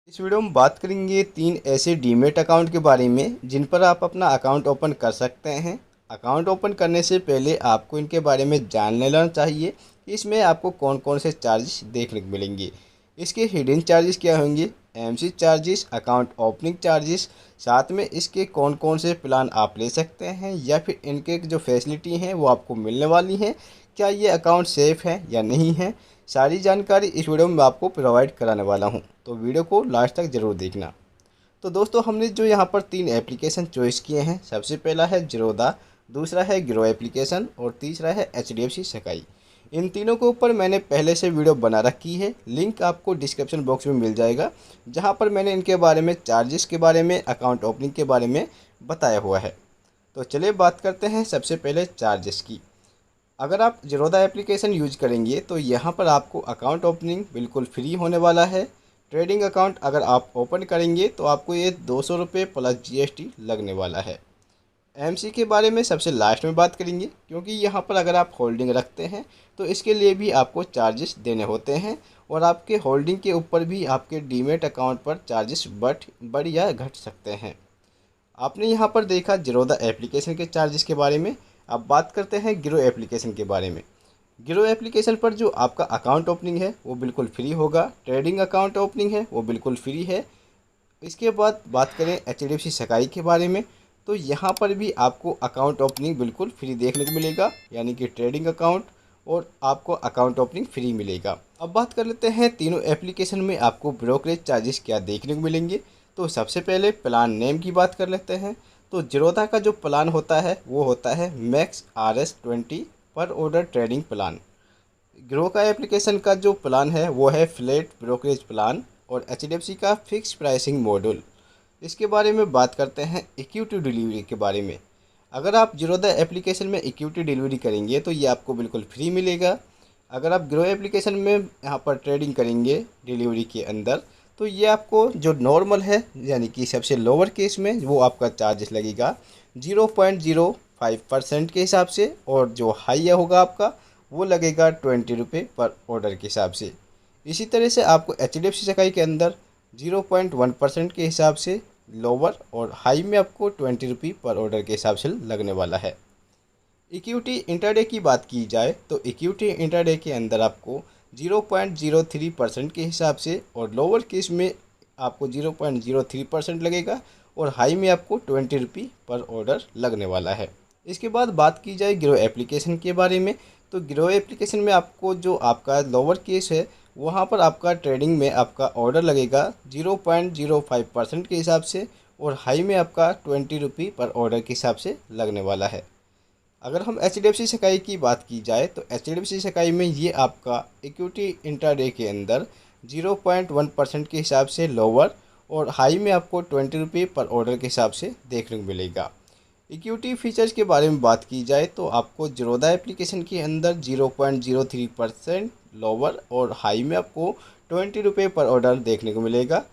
इस वीडियो में बात करेंगे 3 ऐसे डीमैट अकाउंट के बारे में जिन पर आप अपना अकाउंट ओपन कर सकते हैं। अकाउंट ओपन करने से पहले आपको इनके बारे में जान लेना चाहिए कि इसमें आपको कौन कौन से चार्जेस देखने को मिलेंगे। इसके हिडन चार्जेस क्या होंगे, MC charges, account opening charges, साथ में इसके कौन कौन से प्लान आप ले सकते हैं या फिर इनके जो फैसिलिटी हैं वो आपको मिलने वाली हैं, क्या ये अकाउंट सेफ़ है या नहीं है। सारी जानकारी इस वीडियो में आपको प्रोवाइड कराने वाला हूं, तो वीडियो को लास्ट तक ज़रूर देखना। तो दोस्तों, हमने जो यहाँ पर 3 एप्लीकेशन चॉइस किए हैं, सबसे पहला है ज़ीरोधा, दूसरा है ग्रो एप्लीकेशन और तीसरा है एचडीएफसी स्काई। इन तीनों के ऊपर मैंने पहले से वीडियो बना रखी है, लिंक आपको डिस्क्रिप्शन बॉक्स में मिल जाएगा, जहाँ पर मैंने इनके बारे में, चार्जेस के बारे में, अकाउंट ओपनिंग के बारे में बताया हुआ है। तो चलिए बात करते हैं सबसे पहले चार्जेस की। अगर आप ज़ीरोधा एप्लीकेशन यूज करेंगे तो यहाँ पर आपको अकाउंट ओपनिंग बिल्कुल फ्री होने वाला है। ट्रेडिंग अकाउंट अगर आप ओपन करेंगे तो आपको ये 200 रुपये प्लस जीएसटी लगने वाला है। एमसी के बारे में सबसे लास्ट में बात करेंगे, क्योंकि यहाँ पर अगर आप होल्डिंग रखते हैं तो इसके लिए भी आपको चार्जेस देने होते हैं और आपके होल्डिंग के ऊपर भी आपके डीमैट अकाउंट पर चार्जेस बढ़ या घट सकते हैं। आपने यहाँ पर देखा ज़ीरोधा एप्लीकेशन के चार्जेस के बारे में। अब बात करते हैं ग्रो एप्लीकेशन के बारे में। ग्रो एप्लीकेशन पर जो आपका अकाउंट ओपनिंग है वो बिल्कुल फ्री होगा। ट्रेडिंग अकाउंट ओपनिंग है वो बिल्कुल फ्री है। इसके बाद बात करें एचडीएफसी स्काई के बारे में, तो यहाँ पर भी आपको अकाउंट ओपनिंग बिल्कुल फ्री देखने को मिलेगा, यानी कि ट्रेडिंग अकाउंट और आपको अकाउंट ओपनिंग फ्री मिलेगा। अब बात कर लेते हैं तीनों एप्लीकेशन में आपको ब्रोकरेज चार्जेस क्या देखने को मिलेंगे। तो सबसे पहले प्लान नेम की बात कर लेते हैं। तो ज़ीरोधा का जो प्लान होता है वो होता है मैक्स RS20 पर ऑर्डर ट्रेडिंग प्लान। ग्रो का एप्लीकेशन का जो प्लान है वो है फ्लैट ब्रोकरेज प्लान और एचडीएफसी का फिक्स प्राइसिंग मॉड्यूल। इसके बारे में बात करते हैं इक्विटी डिलीवरी के बारे में। अगर आप ज़ीरोधा एप्लीकेशन में इक्विटी डिलीवरी करेंगे तो ये आपको बिल्कुल फ्री मिलेगा। अगर आप ग्रो एप्लीकेशन में यहाँ पर ट्रेडिंग करेंगे डिलीवरी के अंदर, तो ये आपको जो नॉर्मल है, यानी कि सबसे लोअर केस में, वो आपका चार्जेस लगेगा 0.05% के हिसाब से, और जो हाई होगा आपका वो लगेगा 20 रुपये पर ऑर्डर के हिसाब से। इसी तरह से आपको एचडीएफसी स्काई के अंदर 0.1% के हिसाब से लोअर और हाई में आपको 20 रुपये पर ऑर्डर के हिसाब से लगने वाला है। इक्विटी इंट्राडे की बात की जाए तो इक्विटी इंट्राडे के अंदर आपको 0.03% के हिसाब से और लोअर केस में आपको 0.03% लगेगा और हाई में आपको 20 रुपये पर ऑर्डर लगने वाला है। इसके बाद बात की जाए ग्रो एप्लीकेशन के बारे में, तो ग्रो एप्लीकेशन में आपको जो आपका लोअर केस है वहाँ पर आपका ट्रेडिंग में आपका ऑर्डर लगेगा 0.05% के हिसाब से और हाई में आपका 20 रुपये पर ऑर्डर के हिसाब से लगने वाला है। अगर हम एचडीएफसी स्काई की बात की जाए तो एचडीएफसी स्काई में ये आपका इक्विटी इंट्राडे के अंदर 0.1% के हिसाब से लोअर और हाई में आपको 20 रुपये पर ऑर्डर के हिसाब से देखने को मिलेगा। इक्विटी फीचर्स के बारे में बात की जाए तो आपको ज़ीरोधा एप्लीकेशन के अंदर 0.03% लोअर और हाई में आपको 20 रुपये पर ऑर्डर देखने को मिलेगा,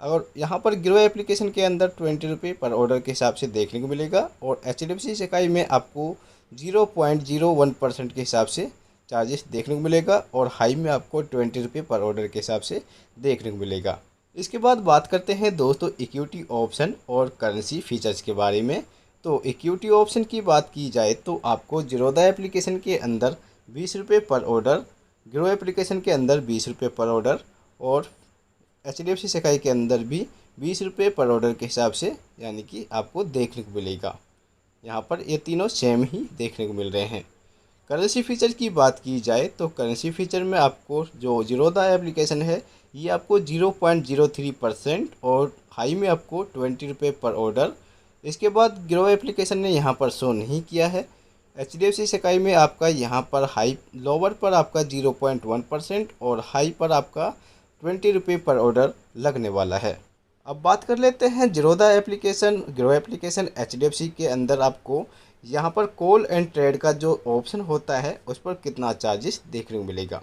और यहाँ पर ग्रो एप्लीकेशन के अंदर 20 रुपये पर ऑर्डर के हिसाब से देखने को मिलेगा, और एचडीएफसी स्काई में आपको 0.01% के हिसाब से चार्जेस देखने को मिलेगा और हाई में आपको 20 रुपये पर ऑर्डर के हिसाब से देखने को मिलेगा। इसके बाद बात करते हैं दोस्तों इक्विटी ऑप्शन और करेंसी फीचर्स के बारे में। तो इक्विटी ऑप्शन की बात की जाए तो आपको ज़ीरोधा एप्लीकेशन के अंदर 20 रुपये पर ऑर्डर, ग्रो एप्लीकेशन के अंदर 20 रुपये पर ऑर्डर और एचडीएफसी स्काई के अंदर भी 20 रुपये पर ऑर्डर के हिसाब से, यानी कि आपको देखने को मिलेगा। यहाँ पर ये तीनों सेम ही देखने को मिल रहे हैं। करेंसी फीचर की बात की जाए तो करेंसी फीचर में आपको जो ज़ीरोधा एप्लीकेशन है ये आपको 0.03% और हाई में आपको 20 रुपये पर ऑर्डर। इसके बाद ग्रो एप्लीकेशन ने यहाँ पर शो नहीं किया है। एचडीएफसी स्काई में आपका यहाँ पर हाई, लोअर पर आपका 0.1% और हाई पर आपका 20 रुपये पर ऑर्डर लगने वाला है। अब बात कर लेते हैं Zerodha application, grow application, HDFC के अंदर आपको यहाँ पर कॉल एंड ट्रेड का जो ऑप्शन होता है उस पर कितना चार्जेस देखने को मिलेगा।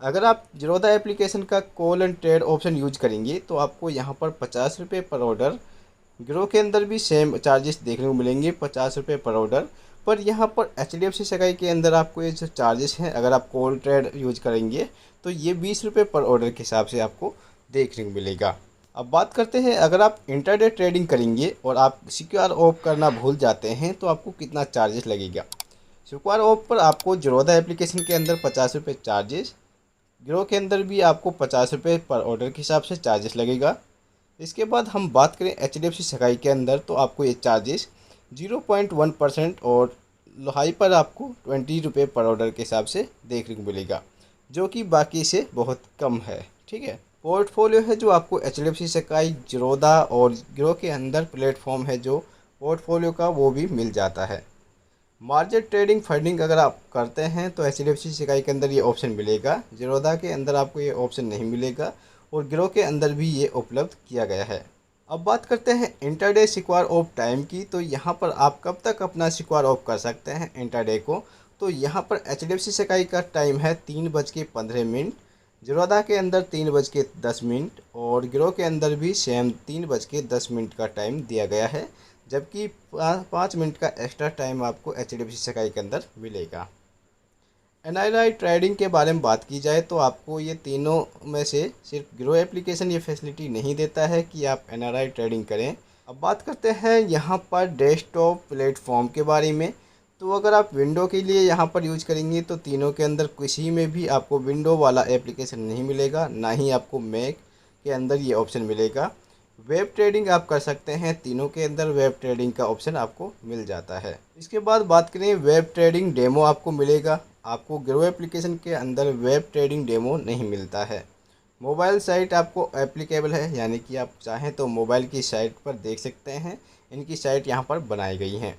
अगर आप ज़ीरोधा एप्लीकेशन का call and trade option use करेंगे तो आपको यहाँ पर 50 रुपये पर ऑर्डर, ग्रो के अंदर भी सेम चार्जेस देखने को मिलेंगे 50 रुपये पर ऑर्डर, पर यहाँ पर एचडीएफसी स्काई के अंदर आपको ये जो चार्जेस हैं, अगर आप कॉल ट्रेड यूज करेंगे तो ये 20 रुपये पर ऑर्डर के हिसाब से आपको देखने को मिलेगा। अब बात करते हैं, अगर आप इंट्राडे ट्रेडिंग करेंगे और आप सिक्योर ऑफ करना भूल जाते हैं तो आपको कितना चार्जेस लगेगा। सिक्योर ऑफ पर आपको ज़ीरोधा एप्लीकेशन के अंदर 50 रुपये चार्जेस, गिरो के अंदर भी आपको 50 रुपये पर ऑर्डर के हिसाब से चार्जेस लगेगा। इसके बाद हम बात करें HDFC सगाई के अंदर, तो आपको ये चार्जेस 0.1% और लोहाई पर आपको 20 रुपये पर ऑर्डर के हिसाब से देखने को मिलेगा, जो कि बाकी से बहुत कम है। ठीक है, पोर्टफोलियो है जो आपको HDFC सगाई, ज़ीरोधा और गिरो के अंदर प्लेटफॉर्म है जो पोर्टफोलियो का, वो भी मिल जाता है। मार्जिन ट्रेडिंग फंडिंग अगर आप करते हैं तो HDFC सगाई के अंदर ये ऑप्शन मिलेगा, ज़ीरोधा के अंदर आपको ये ऑप्शन नहीं मिलेगा और गिरो के अंदर भी ये उपलब्ध किया गया है। अब बात करते हैं इंटरडे सिक्योर ऑफ टाइम की, तो यहाँ पर आप कब तक अपना सिक्योर ऑफ कर सकते हैं इंटरडे को। तो यहाँ पर HDFC सगाई का टाइम है 3:15, ज़ीरोधा के अंदर 3:10 और गिरो के अंदर भी सेम 3:10 का टाइम दिया गया है, जबकि 5 मिनट का एक्स्ट्रा टाइम आपको HDFC सगाई के अंदर मिलेगा। NRI ट्रेडिंग के बारे में बात की जाए तो आपको ये तीनों में से सिर्फ गिरो एप्लीकेशन ये फैसिलिटी नहीं देता है कि आप NRI ट्रेडिंग करें। अब बात करते हैं यहाँ पर डेस्कटॉप प्लेटफॉर्म के बारे में, तो अगर आप विंडो के लिए यहाँ पर यूज करेंगे तो तीनों के अंदर किसी में भी आपको विंडो वाला एप्लीकेशन नहीं मिलेगा, ना ही आपको मैक के अंदर ये ऑप्शन मिलेगा। वेब ट्रेडिंग आप कर सकते हैं, तीनों के अंदर वेब ट्रेडिंग का ऑप्शन आपको मिल जाता है। इसके बाद बात करें, वेब ट्रेडिंग डेमो आपको मिलेगा। आपको गिरो एप्लीकेशन के अंदर वेब ट्रेडिंग डेमो नहीं मिलता है। मोबाइल साइट आपको एप्लीकेबल है, यानी कि आप चाहें तो मोबाइल की साइट पर देख सकते हैं, इनकी साइट यहाँ पर बनाई गई हैं।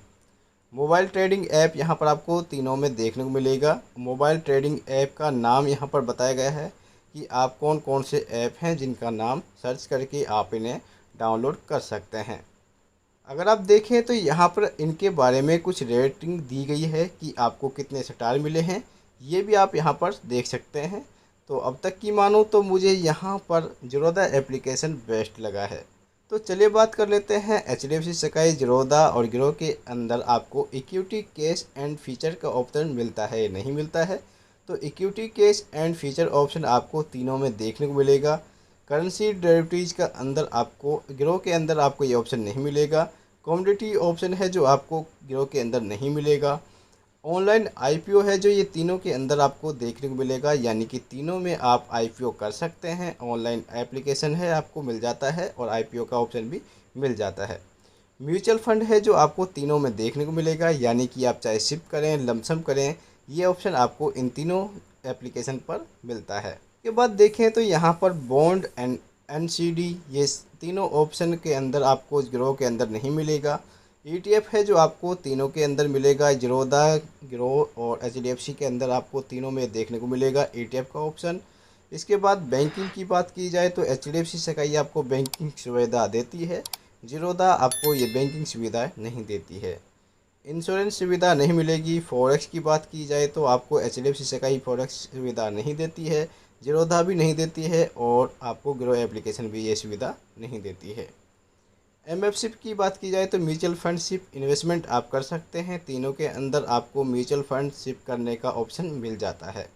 मोबाइल ट्रेडिंग ऐप यहाँ पर आपको तीनों में देखने को मिलेगा। मोबाइल ट्रेडिंग ऐप का नाम यहाँ पर बताया गया है कि आप कौन कौन से ऐप हैं जिनका नाम सर्च करके आप इन्हें डाउनलोड कर सकते हैं। अगर आप देखें तो यहाँ पर इनके बारे में कुछ रेटिंग दी गई है कि आपको कितने स्टार मिले हैं, ये भी आप यहाँ पर देख सकते हैं। तो अब तक की मानो तो मुझे यहाँ पर ज़ीरोधा एप्लीकेशन बेस्ट लगा है। तो चलिए बात कर लेते हैं HDFC सगाई, ज़ीरोधा और गिरो के अंदर आपको इक्विटी कैश एंड फीचर का ऑप्शन मिलता है या नहीं मिलता है। तो equity cash and feature option आपको तीनों में देखने को मिलेगा। करेंसी डेरिवेटिव्स का अंदर आपको, गिरो के अंदर आपको ये ऑप्शन नहीं मिलेगा। कमोडिटी ऑप्शन है जो आपको गिरो के अंदर नहीं मिलेगा। ऑनलाइन IPO है जो ये तीनों के अंदर आपको देखने को मिलेगा, यानी कि तीनों में आप IPO कर सकते हैं। ऑनलाइन एप्लीकेशन है आपको मिल जाता है और IPO का ऑप्शन भी मिल जाता है। म्यूचुअल फंड है जो आपको तीनों में देखने को मिलेगा, यानी कि आप चाहे शिप करें लमसम करें, ये ऑप्शन आपको इन तीनों एप्लीकेशन पर मिलता है। के बाद देखें तो यहाँ पर बॉन्ड एंड NCD, ये तीनों ऑप्शन के अंदर आपको गिरो के अंदर नहीं मिलेगा। ETF है जो आपको तीनों के अंदर मिलेगा, ज़ीरोधा, गिरो और HDFC के अंदर आपको तीनों में देखने को मिलेगा ETF का ऑप्शन। इसके बाद बैंकिंग की बात की जाए तो HDFC सगाई आपको बैंकिंग सुविधा देती है, ज़ीरोधा आपको ये बैंकिंग सुविधा नहीं देती है। इंश्योरेंस सुविधा नहीं मिलेगी। फॉरेक्स की बात की जाए तो आपको HDFC सगाई फॉरेक्स सुविधा नहीं देती है, ज़ीरोधा भी नहीं देती है और आपको गिरो एप्लीकेशन भी ये सुविधा नहीं देती है। MF की बात की जाए तो म्यूचुअल फंड शिप इन्वेस्टमेंट आप कर सकते हैं, तीनों के अंदर आपको म्यूचुअल फंड शिप करने का ऑप्शन मिल जाता है।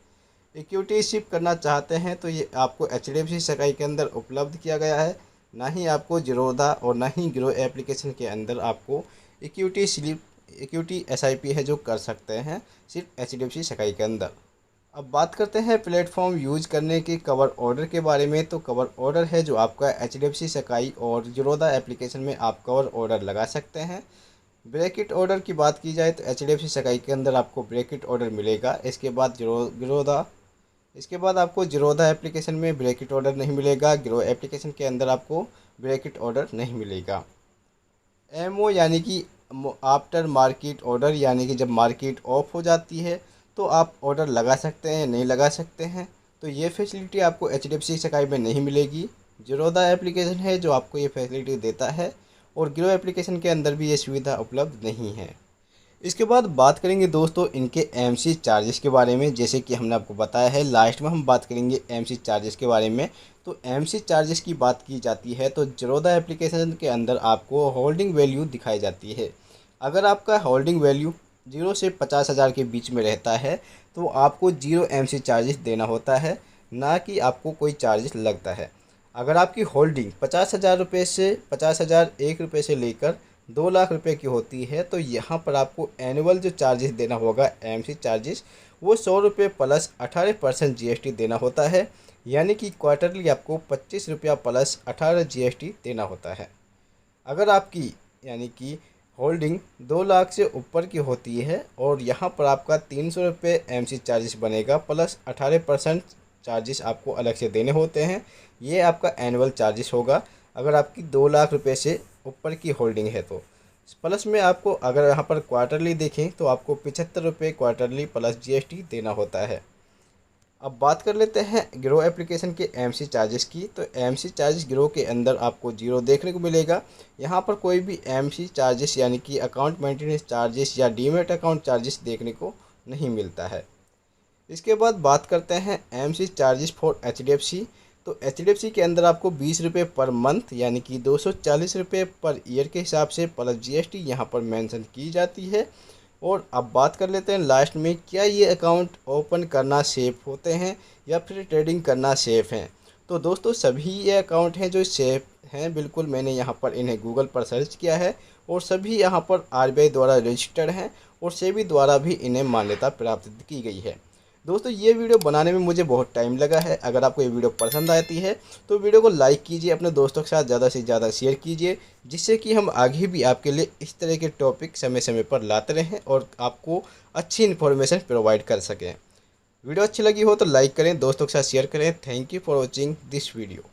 इक्विटी शिप करना चाहते हैं तो ये आपको HDFC सगाई के अंदर उपलब्ध किया गया है, ना ही आपको ज़ीरोधा और ना ही गिरो एप्लीकेशन के अंदर आपको इक्विटी SIP है जो कर सकते हैं सिर्फ HDFC सगाई के अंदर। अब बात करते हैं प्लेटफॉर्म यूज़ करने के कवर ऑर्डर के बारे में। तो कवर ऑर्डर है जो आपका HDFC सगाई और ज़ीरोधा एप्लीकेशन में आप कवर ऑर्डर लगा सकते हैं। ब्रैकेट ऑर्डर की बात की जाए तो HDFC सगाई के अंदर आपको ब्रैकेट ऑर्डर मिलेगा। इसके बाद आपको ज़ीरोधा एप्लीकेशन में ब्रैकेट ऑर्डर नहीं मिलेगा, गिरो एप्लीकेशन के अंदर आपको ब्रैकेट ऑर्डर नहीं मिलेगा। MO यानी कि आफ्टर मार्केट ऑर्डर, यानी कि जब मार्केट ऑफ हो जाती है तो आप ऑर्डर लगा सकते हैं, नहीं लगा सकते हैं। तो ये फैसिलिटी आपको HDFC सगाई में नहीं मिलेगी। ज़ीरोधा एप्लीकेशन है जो आपको ये फैसिलिटी देता है और गिरो एप्लीकेशन के अंदर भी ये सुविधा उपलब्ध नहीं है। इसके बाद बात करेंगे दोस्तों इनके MC चार्जेस के बारे में। जैसे कि हमने आपको बताया है, लास्ट में हम बात करेंगे MC चार्जेस के बारे में। तो MC चार्जेस की बात की जाती है तो ज़ीरोधा एप्लीकेशन के अंदर आपको होल्डिंग वैल्यू दिखाई जाती है। अगर आपका होल्डिंग वैल्यू 0 से 50,000 के बीच में रहता है तो आपको 0 MC चार्जेस देना होता है, ना कि आपको कोई चार्जेस लगता है। अगर आपकी होल्डिंग 50,000 रुपये से 50,001 रुपये से लेकर 2 लाख रुपए की होती है तो यहाँ पर आपको एनुअल जो चार्जेस देना होगा एमसी चार्जेस वो 100 रुपये प्लस 18% जीएसटी देना होता है। यानी कि क्वार्टरली आपको 25 रुपया प्लस 18 जीएसटी देना होता है। अगर आपकी यानी कि होल्डिंग 2 लाख से ऊपर की होती है और यहाँ पर आपका 300 रुपये एमसी चार्जेस बनेगा प्लस 18% चार्जेस आपको अलग से देने होते हैं। ये आपका एनुअल चार्जेस होगा अगर आपकी 2 लाख रुपए से ऊपर की होल्डिंग है तो। प्लस में आपको अगर यहाँ पर क्वार्टरली देखें तो आपको 75 रुपये क्वार्टरली प्लस जीएसटी देना होता है। अब बात कर लेते हैं ग्रो एप्लीकेशन के एमसी चार्जेस की। तो एमसी चार्जेस ग्रो के अंदर आपको 0 देखने को मिलेगा। यहाँ पर कोई भी एमसी चार्जेस यानी कि अकाउंट मेंटेनेंस चार्जेस या डीमेट अकाउंट चार्जेस देखने को नहीं मिलता है। इसके बाद बात करते हैं एमसी चार्जेस फॉर एचडीएफसी। तो एचडीएफसी के अंदर आपको 20 रुपये पर मंथ यानी कि 240 रुपये पर ईयर के हिसाब से प्लस जीएसटी यहाँ पर मेंशन की जाती है। और अब बात कर लेते हैं लास्ट में, क्या ये अकाउंट ओपन करना सेफ़ होते हैं या फिर ट्रेडिंग करना सेफ़ हैं। तो दोस्तों सभी ये अकाउंट हैं जो सेफ़ हैं बिल्कुल। मैंने यहाँ पर इन्हें गूगल पर सर्च किया है और सभी यहाँ पर आरबीआई द्वारा रजिस्टर्ड हैं और सेबी द्वारा भी इन्हें मान्यता प्राप्त की गई है। दोस्तों ये वीडियो बनाने में मुझे बहुत टाइम लगा है। अगर आपको ये वीडियो पसंद आती है तो वीडियो को लाइक कीजिए, अपने दोस्तों के साथ ज़्यादा से ज़्यादा शेयर कीजिए, जिससे कि हम आगे भी आपके लिए इस तरह के टॉपिक समय समय पर लाते रहें और आपको अच्छी इन्फॉर्मेशन प्रोवाइड कर सकें। वीडियो अच्छी लगी हो तो लाइक करें, दोस्तों के साथ शेयर करें। Thank you for watching this video.